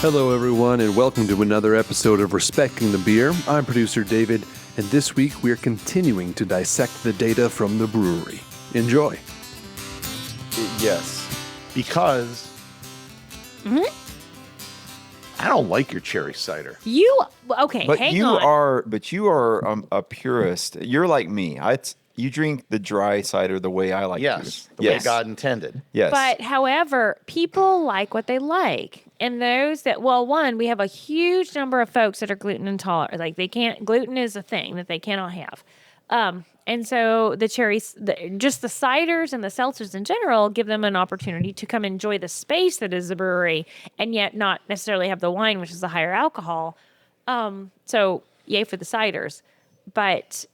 Hello, everyone, and welcome to another episode of Respecting the Beer. I'm producer David, and this week we are continuing to dissect the data from the brewery. Enjoy. Yes, because I don't like your cherry cider. Hang on. But you are a purist. You're like me. You drink the dry cider the way I like Yes, to. the way God intended. Yes. But however, people like what they like. And those that, one, we have a huge number of folks that are gluten intolerant. Like gluten is a thing that they cannot have. And so the cherries, just the ciders and the seltzers in general, give them an opportunity to come enjoy the space that is the brewery and yet not necessarily have the wine, which is the higher alcohol. So yay for the ciders. But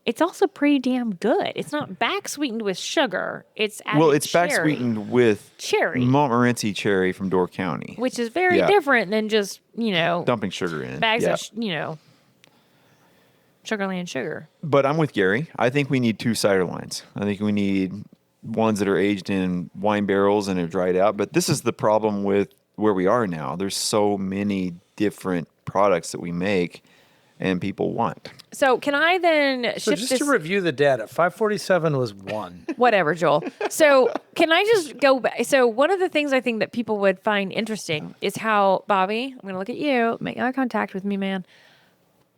it's also pretty damn good. It's not back sweetened with sugar. It's back sweetened with cherry, Montmorency cherry from Door County, which is very different than just dumping sugar in bags of Sugarland sugar. But I'm with Gary. I think we need two cider lines. I think we need ones that are aged in wine barrels and are dried out. But this is the problem with where we are now. There's so many different products that we make and people want. So can I then shift So just to review the data, 547 was 1. Whatever, Joel. So can I just go back? So one of the things I think that people would find interesting is how, Bobby, I'm going to look at you, make eye contact with me, man.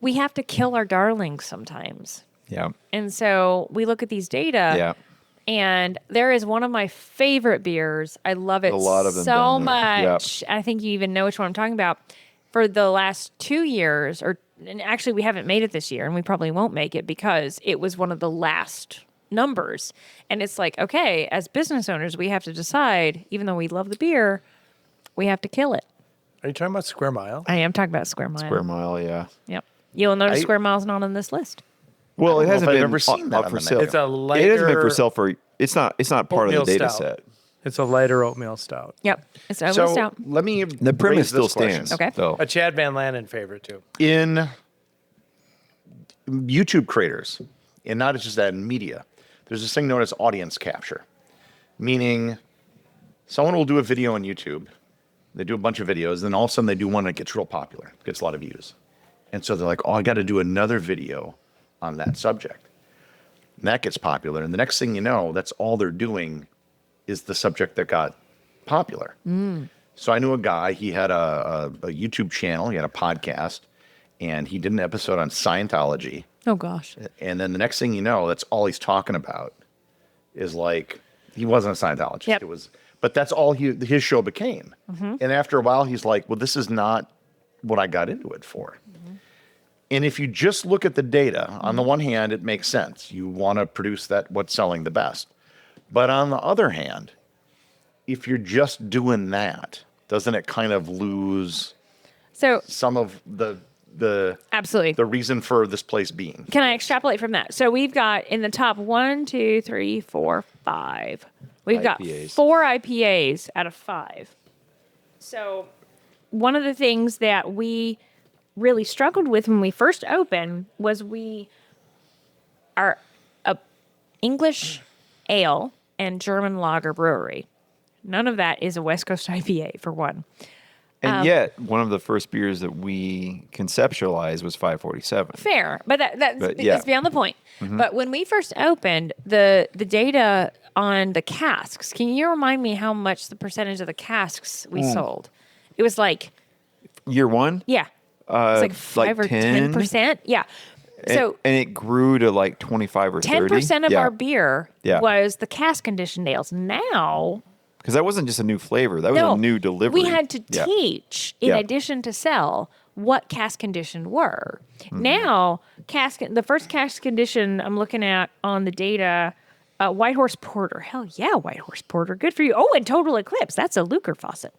We have to kill our darlings sometimes. Yeah. And so we look at these data. Yeah. And there is one of my favorite beers. I love it A lot of them so down there. much. I think you even know which one I'm talking about. For the last 2 years, and actually we haven't made it this year, and we probably won't make it because it was one of the last numbers. And it's like, okay, as business owners, we have to decide, even though we love the beer, we have to kill it. Are you talking about Square Mile? I am talking about Square Mile. Square Mile, yeah. Yep. You'll notice Square Mile's not on this list. Well, it hasn't I've been ever seen that up on for the sale. menu. It's a lighter. It hasn't been for sale for. It's not part of the oatmeal data stout. set. It's a lighter oatmeal stout. Yep. It's So almost out. let me The premise raise still this question. stands. Okay. Though. A Chad Van Lannen favorite, too. In YouTube creators, and not just that in media, there's this thing known as audience capture, meaning someone will do a video on YouTube. They do a bunch of videos, then all of a sudden they do one that gets real popular, gets a lot of views. And so they're like, oh, I got to do another video on that subject. And that gets popular. And the next thing you know, that's all they're doing is the subject that got popular. So I knew a guy, he had a YouTube channel, he had a podcast, and he did an episode on Scientology. Oh, gosh. And then the next thing you know, that's all he's talking about is like, he wasn't a Scientologist. Yep. But that's all his show became. And after a while, he's like, well, this is not what I got into it for. And if you just look at the data, on the one hand, it makes sense. You want to produce what's selling the best. But on the other hand, if you're just doing that, doesn't it kind of lose some of the Absolutely. the reason for this place being? Can I extrapolate from that? So we've got in the top 1, 2, 3, 4, 5. We've got IPAs. 4 IPAs out of 5. So one of the things that we really struggled with when we first opened was we are a English ale and German lager brewery. None of that is a West Coast IPA, for one. And yet, one of the first beers that we conceptualized was 547. Fair, but that's yeah. beyond the point. But when we first opened, the data on the casks, can you remind me how much the percentage of the casks we sold? It was like... Year one? Yeah. It's like 5 or 10%. Yeah. So and it grew to like 25 or 30. 10% of our beer Yeah. was the cask conditioned ales. Now, because that wasn't just a new flavor. That was a new delivery. we had to teach, in Yeah. addition to sell, what cask conditioned were. Now, the first cask condition I'm looking at on the data, White Horse Porter. Hell yeah, White Horse Porter. Good for you. Oh, and Total Eclipse. That's a Lucre faucet.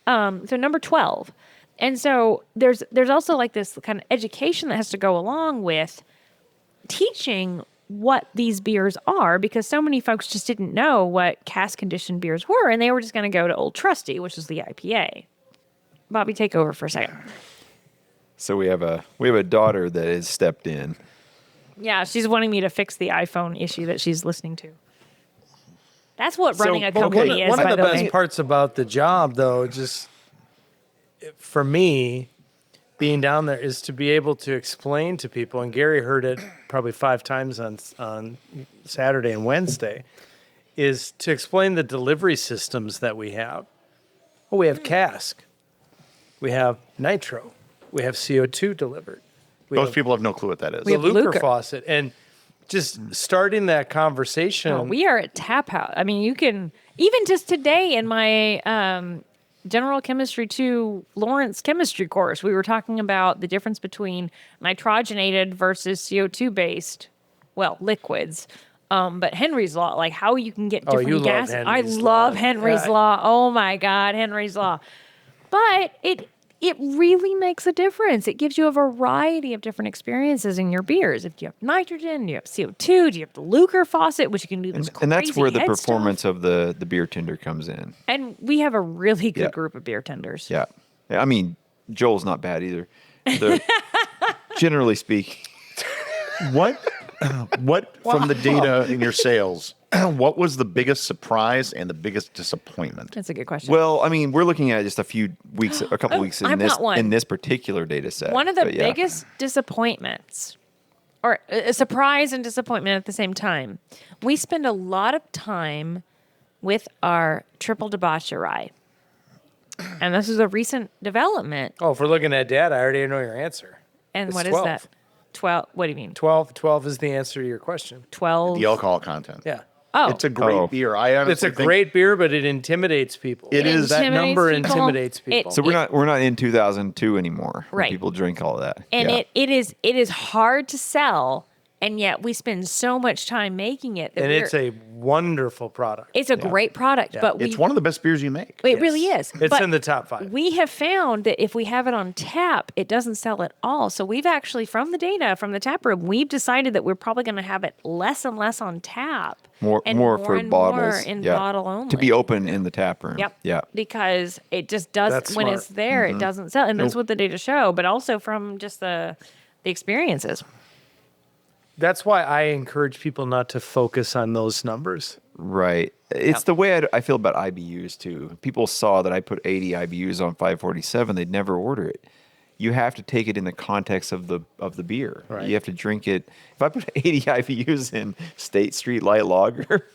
So number 12. And so there's also like this kind of education that has to go along with teaching what these beers are, because so many folks just didn't know what cask conditioned beers were, and they were just going to go to Old Trusty, which is the IPA. Bobby, take over for a second. So we have a daughter that has stepped in. Yeah, she's wanting me to fix the iPhone issue that she's listening to. That's what running a but company is, one by of the the best way. parts about the job, though, just for me, being down there is to be able to explain to people, and Gary heard it probably 5 times on Saturday and Wednesday, is to explain the delivery systems that we have. Well, we have cask, we have nitro, we have CO2 delivered. We Most have people have no clue what that is. We the have Luker Luker. faucet, and just starting that conversation. Oh, we are at Tap House. I mean, you can even just today in my General Chemistry 2 Lawrence chemistry course, we were talking about the difference between nitrogenated versus CO2 based, well, liquids. But Henry's Law, like how you can get different you love gases. I Henry's love Law. Henry's Yeah. Law. Oh my God, Henry's Law. But it really makes a difference. It gives you a variety of different experiences in your beers. If you have nitrogen, you have CO2, do you have the Luker faucet, which you can do this And that's crazy where the head performance stuff. of the beer tender comes in. And we have a really good Yeah. group of beer tenders. Yeah. I mean, Joel's not bad either. Generally speaking. What from the data in your sales, what was the biggest surprise and the biggest disappointment? That's a good question. Well, I mean, we're looking at just a couple weeks I've got one. in this particular data set. One of the But yeah. biggest disappointments, or a surprise and disappointment at the same time, we spend a lot of time with our triple debauch rye. And this is a recent development. Oh, if we're looking at data, I already know your answer. And It's what is 12. that? 12. What do you mean? 12 is the answer to your question. 12. The alcohol content. Yeah. Oh, It's a great Oh. beer. I honestly It's a think great beer, but it intimidates people. It is. That intimidates number people. intimidates people. So we're not in 2002 anymore. When Right. people drink all of that. and Yeah. it is hard to sell, and yet we spend so much time making it. That and it's a wonderful product. it's a great product, but it's one of the best beers you make. it really is. It's But in the top 5. we have found that if we have it on tap, it doesn't sell at all. So we've actually, from the data from the tap room, we've decided that we're probably going to have it less and less on tap. more and for and bottles. more in yeah. bottle only. To be open in the tap room. Yep. Yeah. Because it just does That's when smart. it's there, it doesn't sell, and that's what the data show. But also from just the experiences. That's why I encourage people not to focus on those numbers. Right. It's the way I feel about IBUs too. People saw that I put 80 IBUs on 547, they'd never order it. You have to take it in the context of the beer. Right. You have to drink it. If I put 80 IBUs in State Street Light Lager,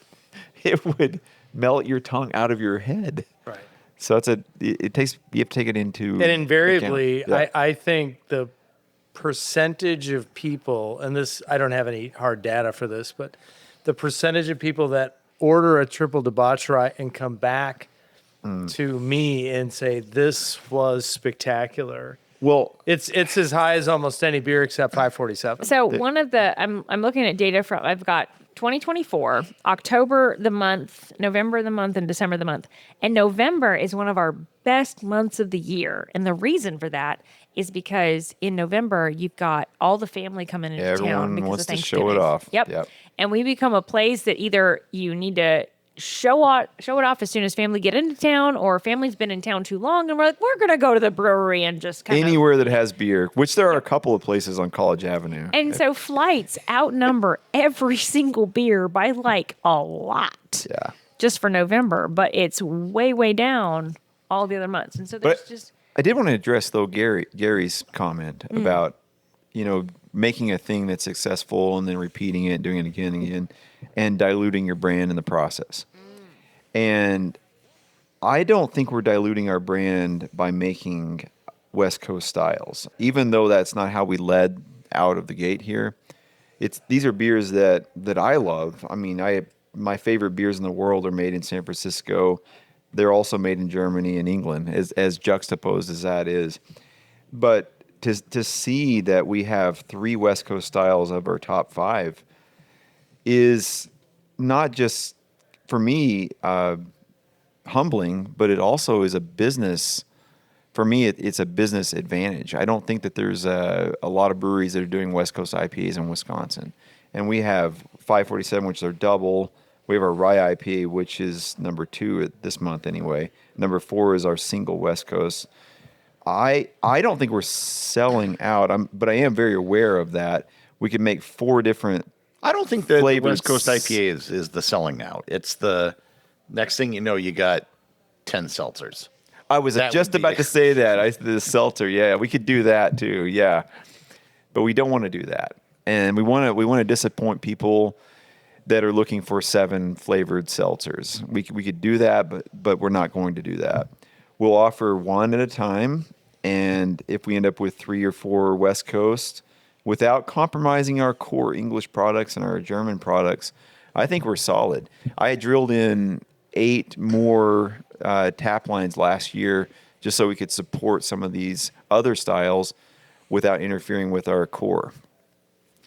it would melt your tongue out of your head. Right. So you have to take it into And invariably, account. Yeah. I think the percentage of people, and this, I don't have any hard data for this, but the percentage of people that order a triple debauch rye and come back to me and say, this was spectacular. Well, It's as high as almost any beer except 547. So one of the I'm looking at data from I've got 2024, October the month, November the month, and December the month. And November is one of our best months of the year. And the reason for that is because in November you've got all the family coming into town Everyone because wants of to show it Thanksgiving. off. Yep. Yep. And we become a place that either you need to show it off as soon as family get into town, or family's been in town too long, and we're like, we're gonna go to the brewery and just kind of. Anywhere that has beer, which there are a couple of places on College Avenue. And so flights outnumber every single beer by like a lot. Yeah. Just for November, but it's way, way down all the other months. And so there's But just I did want to address though Gary's comment about making a thing that's successful and then repeating it, doing it again and again, and diluting your brand in the process. And I don't think we're diluting our brand by making West Coast styles, even though that's not how we led out of the gate here. These are beers that I love. I mean, my favorite beers in the world are made in San Francisco. They're also made in Germany and England, as juxtaposed as that is. But to see that we have 3 West Coast styles of our top 5 is not just, for me, humbling, but it also is a business. For me, it's a business advantage. I don't think that there's a lot of breweries that are doing West Coast IPAs in Wisconsin. And we have 547, which are double. We have our rye IPA, which is number 2 this month anyway. Number 4 is our single West Coast. I don't think we're selling out, but I am very aware of that. We could make 4 different I don't think that flavors. West Coast IPA is the selling out. It's the Next thing you know, you got 10 seltzers. I was That just would be- about to say that. The seltzer, yeah, we could do that too, yeah. But we don't want to do that, and we want to disappoint people that are looking for 7 flavored seltzers. We could do that, but we're not going to do that. We'll offer 1 at a time, and if we end up with 3 or 4 West Coast, without compromising our core English products and our German products, I think we're solid. I drilled in 8 more tap lines last year just so we could support some of these other styles without interfering with our core.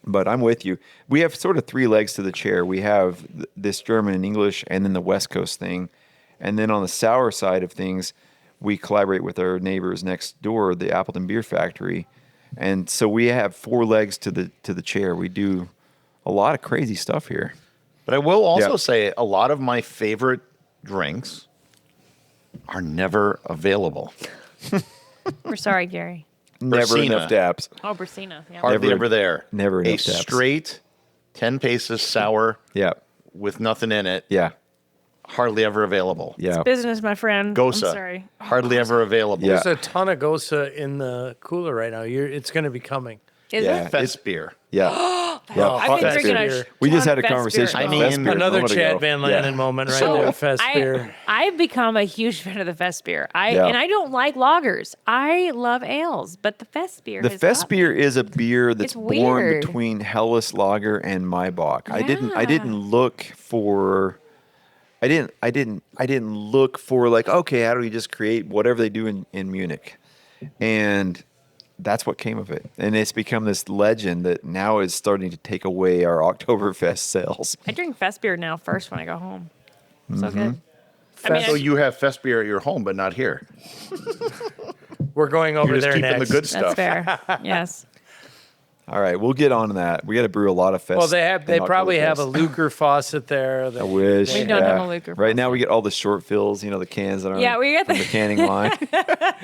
But I'm with you. We have sort of 3 legs to the chair. We have this German and English and then the West Coast thing. And then on the sour side of things, we collaborate with our neighbors next door, the Appleton Beer Factory. And so we have 4 legs to the chair. We do a lot of crazy stuff here. But I will also Yeah. say a lot of my favorite drinks are never available. We're sorry, Gary. Never Bersina. enough taps. Oh, Brasina. Yeah. Hardly Never- ever there. never A enough taps. straight 10 paces sour Yeah. with nothing in it. Yeah. Hardly ever available. Yeah. Business, my friend. Gosa. I'm sorry. Hardly ever available. Yeah. There's a ton of Gosa in the cooler right now. It's going to be coming. Is Yeah. it? Fest beer. Yeah. I've been Fest drinking beer. We just ton had a of Fest conversation beer. I about mean, Fest beer a Another moment Chad ago. Van Yeah. Lanen moment right So, there. Fest beer. I've become a huge fan of the Fest beer. Yeah. And I don't like lagers. I love ales, but the Fest beer. The has Fest got me. beer is a beer that's It's born weird. between Helles Lager and Maibach. I didn't Yeah. look for like, okay, how do we just create whatever they do in Munich? And that's what came of it. And it's become this legend that now is starting to take away our Oktoberfest sales. I drink Fest beer now first when I go home. So Mm-hmm. good. I mean, So you have Fest beer at your home, but not here. We're going over You're just there keeping next. the good that's stuff. fair. Yes. All right, we'll get on to that. We got to brew a lot of Fest. Well, they and probably have a Oktoberfest. Lucre faucet there. I wish. We don't have yeah. a Lucre Right now, faucet. we get all the short fills. The cans that are Yeah, we got from the- the canning line.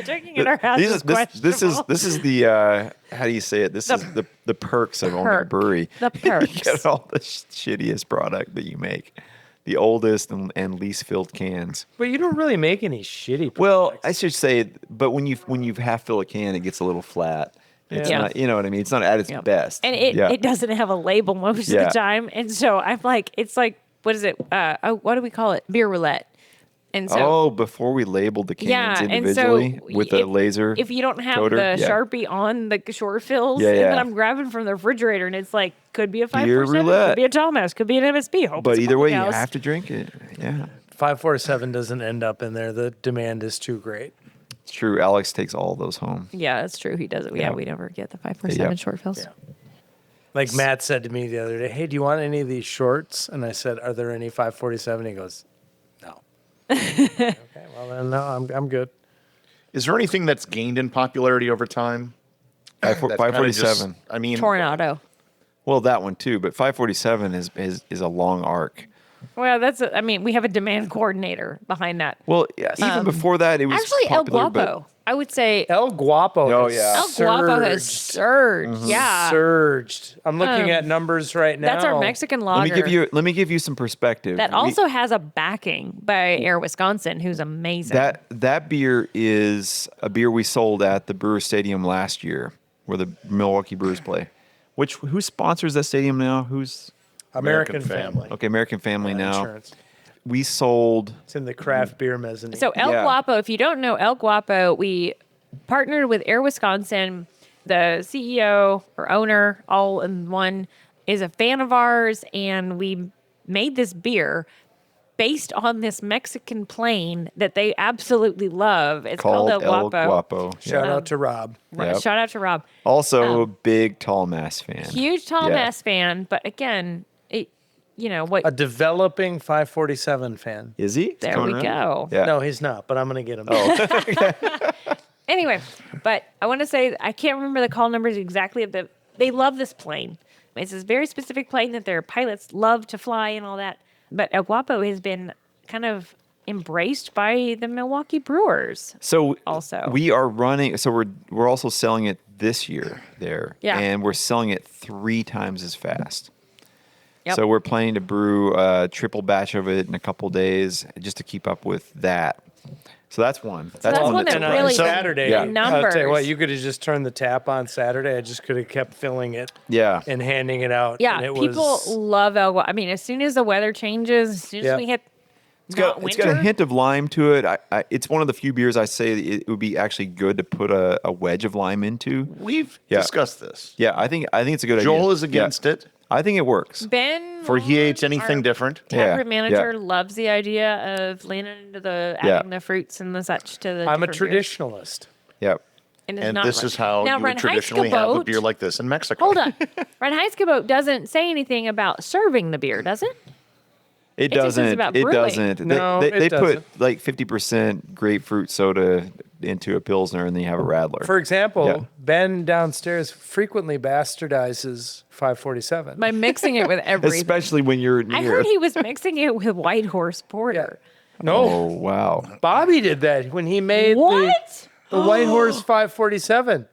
Drinking in our house These- is this is questionable. the how do you say it? This is the perks of owning a perk. brewery. The You perks. get all the shittiest product that you make, the oldest and least filled cans. But you don't really make any shitty Well, products. I should say, but when you half fill a can, it gets a little flat. It's Yeah. not, you know what I mean. It's not at its Yeah. best. And it doesn't have a label most of Yeah. the time. And so I'm like, it's like, what is it? What do we call it? Beer roulette. And so, Before we labeled the cans yeah. And individually so with a laser. if you don't have coater, the yeah. Sharpie on the short fills, Yeah, and yeah. then I'm grabbing from the refrigerator and it's like, could be a 547, roulette. could be a Thomas, could be an MSB. Hope But it's a either way, you House. have to drink it. Yeah, 547 doesn't end up in there. The demand is too great. it's true. Alex takes all those home. Yeah, that's true. He does it. Yeah. Yeah, we never get the 547 Yeah. short fills. Yeah. Like Matt said to me the other day, "Hey, do you want any of these shorts?" And I said, "Are there any 547?" He goes, "No." Okay, well then, no, I'm good. Is there anything that's gained in popularity over time? That's kinda 547. just- I mean, Tornado. Well, that one too, but 547 is a long arc. Well, we have a demand coordinator behind that. Well, yeah, even before that, it was Actually, El popular, but- Guapo. I would say El Guapo. Oh, has yeah. El Guapo has surged. surged. Yeah. Surged. I'm looking Um, at numbers right now. That's our Mexican lager. Let me give you some perspective. that also has a backing by Air Wisconsin, who's amazing. That beer is a beer we sold at the Brewer Stadium last year, where the Milwaukee Brewers play. Who sponsors that stadium now? Who's American American family. Family. okay? American Family now. Insurance. We sold. It's in the craft beer mezzanine. So El Yeah. Guapo, if you don't know El Guapo, we partnered with Air Wisconsin. The CEO or owner, all in one, is a fan of ours, and we made this beer based on this Mexican plain that they absolutely love. It's called El Guapo. Shout out to Rob. Right, Yep. shout out to Rob. Also, a big tall mass fan. Huge Tall Yeah. Mass fan, but again, what? A developing 547 fan. Is he? Is he There coming we around? go. Yeah. No, he's not, but I'm going to get him. Anyway, but I want to say I can't remember the call numbers exactly of the. They love this plane. It's this very specific plane that their pilots love to fly and all that. But El Guapo has been kind of embraced by the Milwaukee Brewers. So Also. we are running. So we're also selling it this year there. Yeah. And we're selling it 3 times as fast. Yep. So we're planning to brew a triple batch of it in a couple days just to keep up with that. So that's one. that's one that And on really Saturday, Yeah. I'll tell you numbers. what, you could have just turned the tap on Saturday. I just could have kept filling it Yeah. and handing it out. Yeah, and it people was, love El Guapo. I mean, as soon as the weather changes, as soon as Yeah. we hit It's got a hint of lime to it. It's one of the few beers I say it would be actually good to put a wedge of lime into. We've Yeah. discussed this. Yeah, I think it's a good idea. Joel is against Yeah. it. I think it works. Ben, For he hates our anything different. Taproom Yeah, manager yeah. loves the idea of leaning into the Yeah. adding the fruits and the such to the. I'm a different beers. traditionalist. Yep. And, it's And not this right. is how now, you would traditionally have a beer like this in Mexico. Hold on, Reinheitsgebot doesn't say anything about serving the beer, does it? It just is doesn't. about It brewing. doesn't. No, they it put doesn't. like 50% grapefruit soda into a pilsner, and then you have a radler. For example, Yeah. Ben downstairs frequently bastardizes 547. By mixing it with everything. Especially when you're near. I heard he was mixing it with White Horse Porter. No, Oh wow. Bobby did that when he made What? the White Horse 547.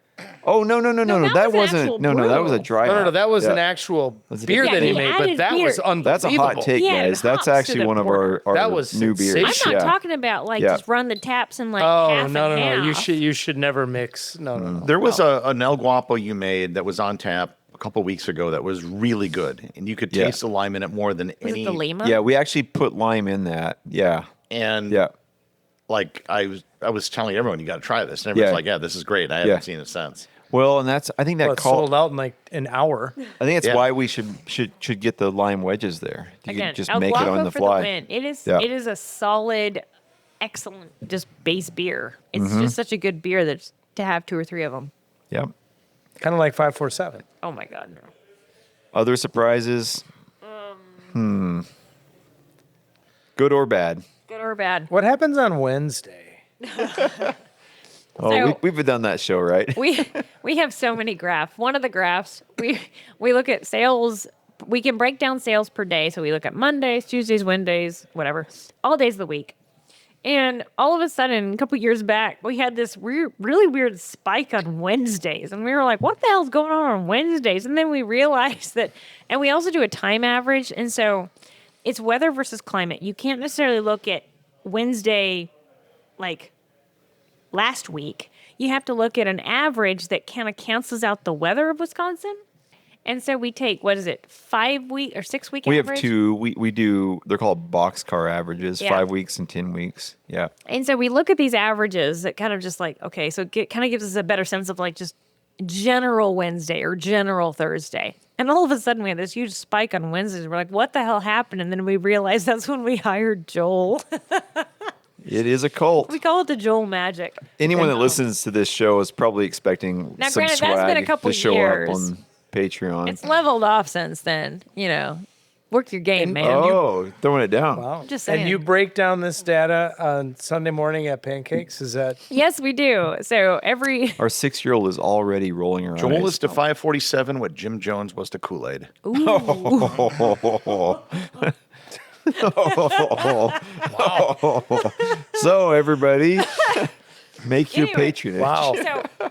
Oh no. that That was an actual wasn't. No. That was a brew. dry. No, hop. that was Yeah. an actual That's a beer different that he beer. made, Yeah, but he that added was beer. unbelievable. That's a hot take, He added guys. That's hops to actually the one of porter. our That was new beers. sensational. I'm not Yeah. talking about like Yeah. just run the taps and like Oh half no, and no, no! half. You should never mix. No, no, no. There was an El Guapo you made that was on tap a couple weeks ago that was really good, and you could Yeah. taste the lime in it more than Was any. it the Lima? Yeah, we actually put lime in that. Yeah. And Yeah. like I was telling everyone, you got to try this, and everyone's Yeah. like, "Yeah, this is great. I haven't Yeah. seen it since." Well, and I think that Well, it sold out in like an hour. I think that's Yeah. why we should get the lime wedges there. You Again, can just El make Guapo it on the for fly. the win. It is Yeah. it is a solid, excellent, just base beer. It's Mm-hmm. just such a good beer that to have 2 or 3 of them. Yep. Kind of like 547. Oh my god, no. Other surprises? Good or bad? Good or bad? What happens on Wednesday? Oh, So- we've done that show, right? We have so many graphs. One of the graphs we look at sales. We can break down sales per day. So we look at Mondays, Tuesdays, Wednesdays, whatever, all days of the week. And all of a sudden, a couple years back, we had this really weird spike on Wednesdays. And we were like, what the hell's going on Wednesdays? And then we realized that, and we also do a time average. And so it's weather versus climate. You can't necessarily look at Wednesday like last week. You have to look at an average that kind of cancels out the weather of Wisconsin. And so we take, what is it, 5 week or 6 week We average? have two. We do. They're called boxcar averages. Yeah. 5 weeks and 10 weeks. Yeah. And so we look at these averages that kind of just like, okay, so it kind of gives us a better sense of like just general Wednesday or general Thursday. And all of a sudden we had this huge spike on Wednesdays. We're like, what the hell happened? And then we realized that's when we hired Joel. It is a cult. We call it the Joel magic. Anyone that And, listens to this show is probably expecting Now, some granted, swag that's been a couple to show years. up on Patreon. It's leveled off since then, you know. Work your game, man. oh, throwing it down. Wow. Just And saying. you break down this data on Sunday morning at Pancakes? Is that Yes, we do. So every Our 6-year-old is already rolling her Joel eyes. is to 547 what Jim Jones was to Kool-Aid. So everybody, make your Anyway. patronage. wow? so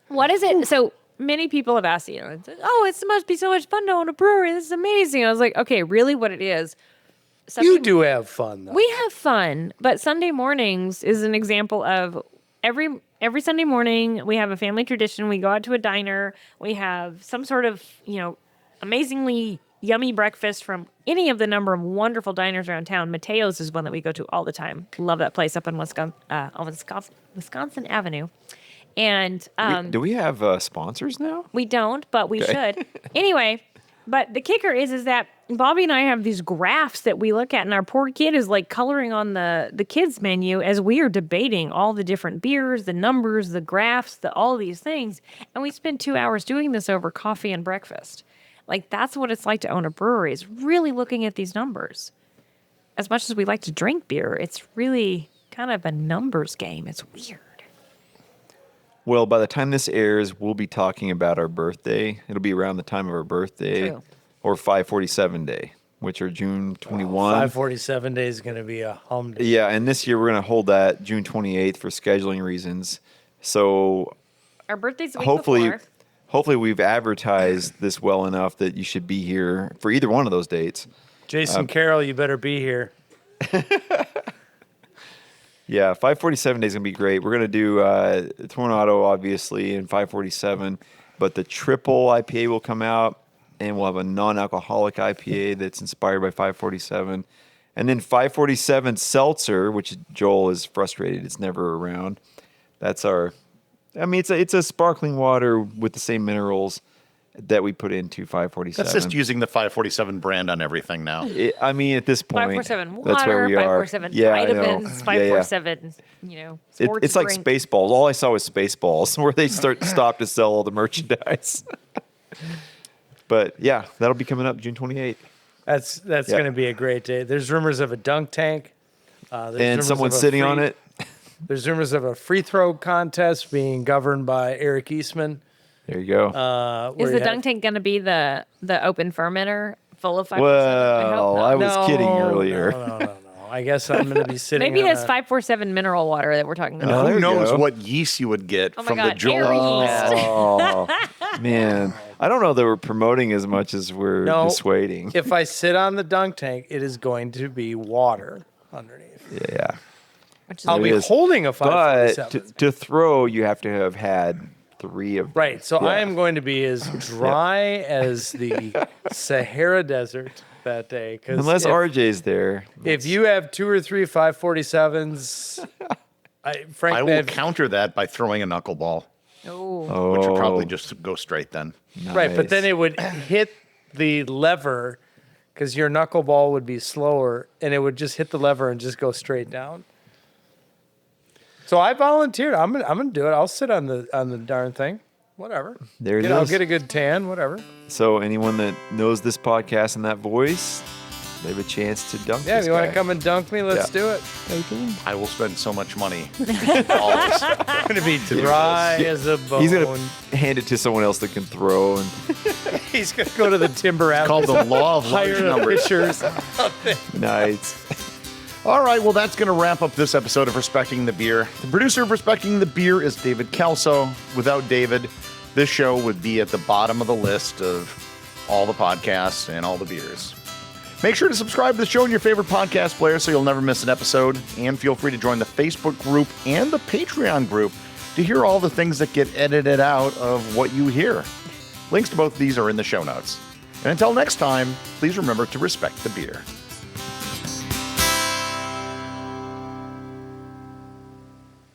what is it? So many people have asked, you know, it's like, oh, it must be so much fun to own a brewery. This is amazing. I was like, okay, really, what it is? You Sunday- do have fun though. We have fun, but Sunday mornings is an example of every Sunday morning we have a family tradition. We go out to a diner. We have some sort of, you know, amazingly yummy breakfast from any of the number of wonderful diners around town. Mateo's is one that we go to all the time. Love that place up in Wisconsin Avenue. And Do we have sponsors now? we don't, but we should. Anyway, but the kicker is that Bobby and I have these graphs that we look at, and our poor kid is like coloring on the kids menu as we are debating all the different beers, the numbers, the graphs, all these things. And we spend 2 hours doing this over coffee and breakfast. Like, that's what it's like to own a brewery, is really looking at these numbers. As much as we like to drink beer, it's really kind of a numbers game. It's weird. Well, by the time this airs, we'll be talking about our birthday. It'll be around the time of our birthday. True. Or 547 day, which are June 21. 547 days is going to be a hum day. Yeah, and this year we're going to hold that June 28th for scheduling reasons. So Our birthday's the week hopefully, before. hopefully we've advertised this well enough that you should be here for either one of those dates. Jason Carroll, you better be here. Yeah, 547 Day is going to be great. We're going to do Tornado, obviously, and 547, but the triple IPA will come out, and we'll have a non-alcoholic IPA that's inspired by 547. And then 547 Seltzer, which Joel is frustrated it's never around. That's our, I mean, it's a sparkling water with the same minerals that we put into 547. That's just using the 547 brand on everything now. I mean, at this point, 547 water, that's where we are. 547 Yeah, I know. vitamins, 547, sports It's like drink. Spaceballs. All I saw was Spaceballs, where they stop to sell all the merchandise. But yeah, that'll be coming up June 28th. That's going to be a great day. There's rumors of a dunk tank. There's And rumors someone of a sitting on it. There's rumors of a free throw contest being governed by Eric Eastman. There you go. Is the dunk tank going to be the open fermenter full of 547? Well, I I hope not. was kidding earlier. No. I guess I'm going to be sitting. Maybe it on has 547 mineral water that we're talking Oh, about. there Who you knows go. what yeast you would get Oh my from the God, Joel? air yeast. Oh, man. I don't know that we're promoting as much as we're dissuading. If I sit on the dunk tank, it is going to be water underneath. Yeah. Which is I'll be is. holding a But 547. to throw, you have to have had 3 of them. Right. So Yeah. I am going to be as dry as the Sahara Desert that day. Unless RJ's there. If you have 2 or 3 547s, frankly, I will counter that by throwing a knuckleball, Oh. which would probably just go straight then. right, but then Nice. it would hit the lever because your knuckleball would be slower, and it would just hit the lever and just go straight down. So I volunteered. I'm gonna do it. I'll sit on the darn thing. Whatever. There it I'll is. get a good tan. Whatever. So anyone that knows this podcast and that voice, they have a chance to dunk Yeah, this if you want guy. to come and dunk me, let's Yeah. do it. I will spend so much money. I'm gonna be dry as a bone. He's going to hand it to someone else that can throw. And He's gonna go to the timber It's called the law of large hire the numbers. pitchers. nice. All right, well, that's going to wrap up this episode of Respecting the Beer. The producer of Respecting the Beer is David Kelso. Without David, this show would be at the bottom of the list of all the podcasts and all the beers. Make sure to subscribe to the show in your favorite podcast player so you'll never miss an episode. And feel free to join the Facebook group and the Patreon group to hear all the things that get edited out of what you hear. Links to both of these are in the show notes. And until next time, please remember to respect the beer.